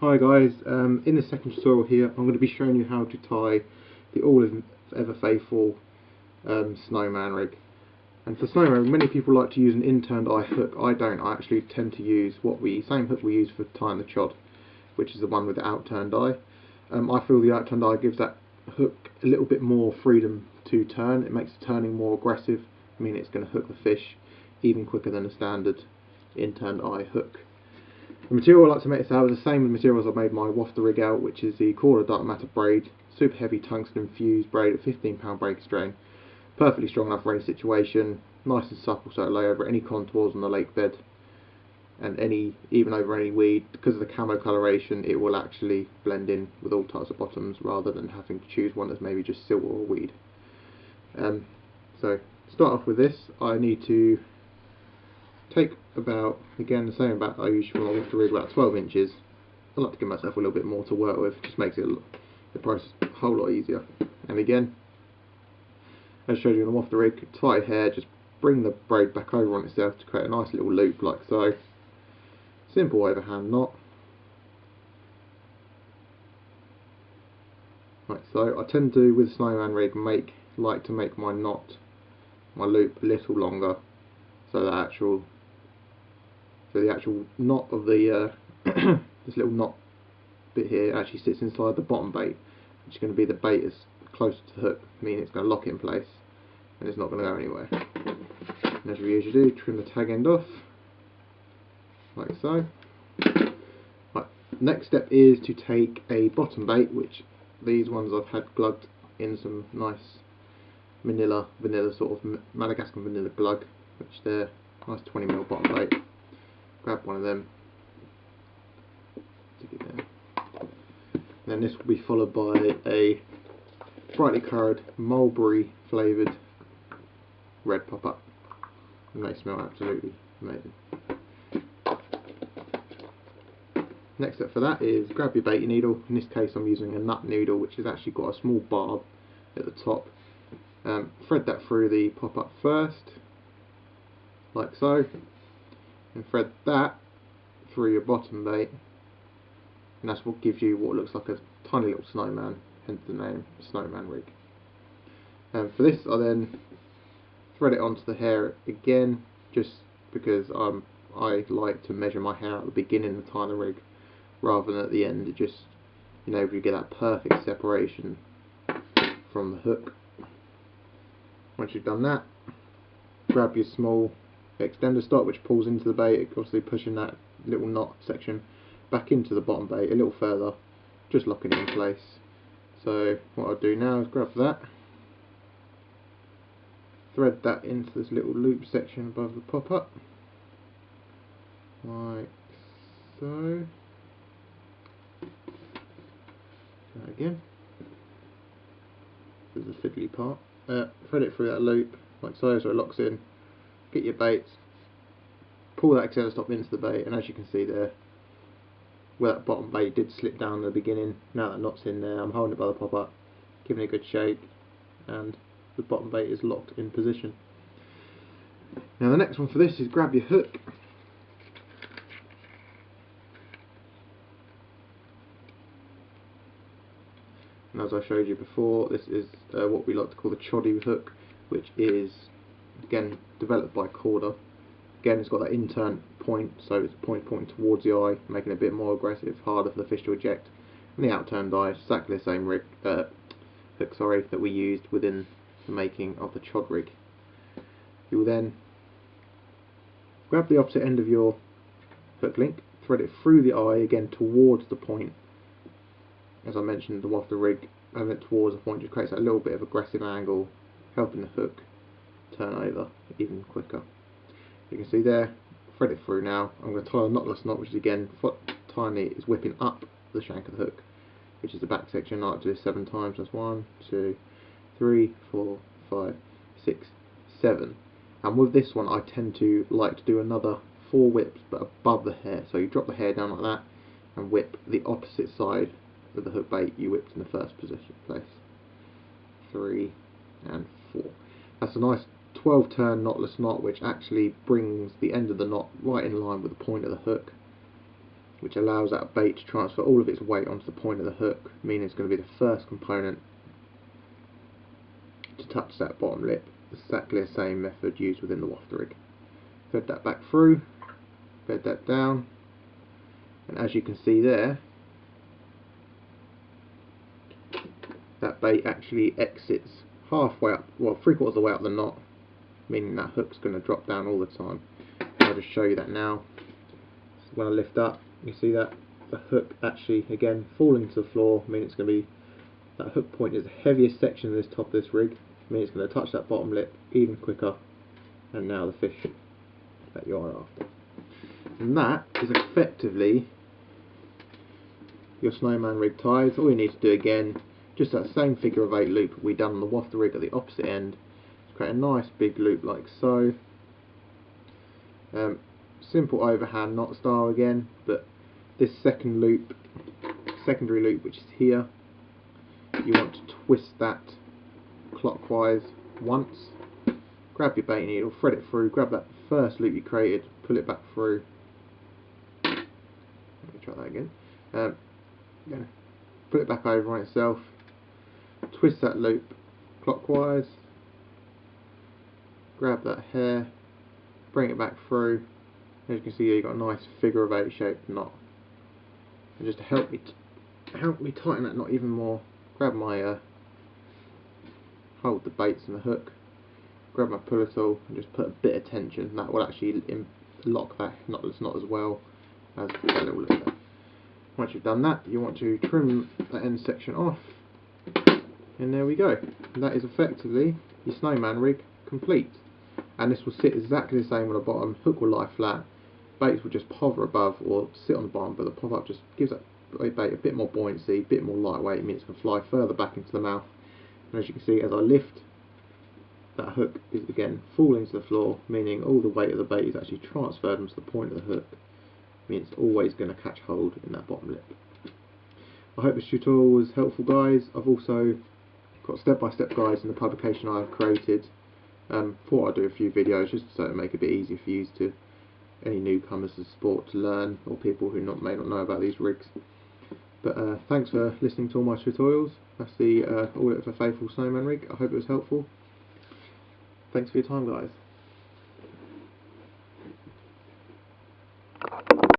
Hi guys, in this second tutorial here I'm going to be showing you how to tie the all ever faithful Snowman rig. And for Snowman, many people like to use an in-turned eye hook. I don't. I actually tend to use same hook we use for tying the chod, which is the one with the out-turned eye. I feel the out-turned eye gives that hook a little bit more freedom to turn. It makes the turning more aggressive. I mean, it's going to hook the fish even quicker than a standard in-turned eye hook. The material I like to make this out is the same materials I made my waft the rig out, which is the quarter dark matter braid, super heavy tungsten fused braid at 15 pound breaker strain, perfectly strong enough for any situation, nice and supple so it'll lay over any contours on the lake bed and even over any weed. Because of the camo coloration, it will actually blend in with all types of bottoms rather than having to choose one that's maybe just silver or weed. So to start off with this, I need to take about, again the same about I usually for my waft the rig, about 12 inches. I like to give myself a little bit more to work with, just makes it the process a whole lot easier. And again, as I showed you on the waft the rig, tie a hair, just bring the braid back over on itself to create a nice little loop like so. Simple overhand knot. Like so. I tend to, with Snowman rig, like to make my loop a little longer, so the actual knot of the this little knot bit here actually sits inside the bottom bait, which is going to be the bait that's closer to the hook, meaning it's going to lock it in place and it's not going to go anywhere. And as we usually do, trim the tag end off like so. Right, next step is to take a bottom bait, which these ones I've had glugged in some nice vanilla sort of Madagascar vanilla glug, which they're nice 20mm bottom bait. Grab one of them, stick it there. And then this will be followed by a brightly coloured mulberry flavoured red pop-up, and they smell absolutely amazing. Next step for that is grab your baiting needle. In this case I'm using a nut needle, which has actually got a small barb at the top. Thread that through the pop-up first, like so, and thread that through your bottom bait, and that's what gives you what looks like a tiny little snowman, hence the name Snowman rig. For this I then thread it onto the hair again, just because I like to measure my hair at the beginning of tying the rig rather than at the end. It just, you get that perfect separation from the hook. Once you've done that, grab your small extender stop which pulls into the bait, obviously pushing that little knot section back into the bottom bait a little further, just locking it in place. So what I'll do now is grab that, thread that into this little loop section above the pop-up, like so. That again. This is the fiddly part. Thread it through that loop like so it locks in. Get your baits, pull that extender stop into the bait, and as you can see there, where that bottom bait did slip down in the beginning, now that knot's in there, I'm holding it by the pop-up, giving it a good shake, and the bottom bait is locked in position. Now the next one for this is grab your hook. And as I showed you before, this is what we like to call the choddy hook, which is again developed by Corda. Again, it's got that in-turn point, so it's pointing towards the eye, making it a bit more aggressive, harder for the fish to eject. And the out-turned eye is exactly the same hook that we used within the making of the chod rig. You will then grab the opposite end of your hook link, thread it through the eye again towards the point. As I mentioned, the waft the rig, having it towards the point just creates that little bit of aggressive angle, helping the hook turn over even quicker. You can see there, thread it through now. I'm going to tie a knotless knot, which is again tiny, is whipping up the shank of the hook, which is the back section. I like to do this 7 times. That's 1, 2, 3, 4, 5, 6, 7. And with this one I tend to like to do another 4 whips but above the hair. So you drop the hair down like that and whip the opposite side of the hook bait you whipped in the first place. 3 and 4. That's a nice 12 turn knotless knot, which actually brings the end of the knot right in line with the point of the hook. which allows that bait to transfer all of its weight onto the point of the hook, meaning it's going to be the first component to touch that bottom lip. Exactly the same method used within the waft rig. Thread that back through, bed that down, and as you can see there, that bait actually exits halfway up, well, 3/4 of the way up the knot, meaning that hook's going to drop down all the time. I'll just show you that now. So when I lift up, you see that the hook actually again falling to the floor, meaning it's going to be, that hook point is the heaviest section of this top of this rig, meaning it's going to touch that bottom lip even quicker, and now the fish that you are after. And that is effectively your Snowman rig tied. All you need to do again, just that same figure of 8 loop we done on the waft rig at the opposite end. Just create a nice big loop like so. Simple overhand knot style again, but this secondary loop which is here, you want to twist that clockwise once, grab your bait needle, thread it through, grab that first loop you created, pull it back through. Let me try that again. Put it back over on itself, twist that loop clockwise, grab that hair, bring it back through. As you can see here, you've got a nice figure of 8 shaped knot. And just to help me tighten that knot even more, grab my hold the baits and the hook, grab my puller tool and just put a bit of tension. That will actually lock that knotless knot as well as that little loop there. Once you've done that, you want to trim that end section off, and there we go. And that is effectively your Snowman rig complete. And this will sit exactly the same on the bottom. Hook will lie flat, baits will just hover above or sit on the bottom, but the pop up just gives that bait a bit more buoyancy, a bit more lightweight. It means it can fly further back into the mouth. And as you can see, as I lift, that hook is again falling to the floor, meaning all the weight of the bait is actually transferred onto the point of the hook. It means it's always going to catch hold in that bottom lip. I hope this tutorial was helpful, guys. I've also got step-by-step guides in the publication I've created. Thought I'd do a few videos just so to make it a bit easier for you, to any newcomers to the sport to learn, or people who may not know about these rigs. But thanks for listening to all my tutorials. That's the All It for Faithful Snowman rig. I hope it was helpful. Thanks for your time, guys.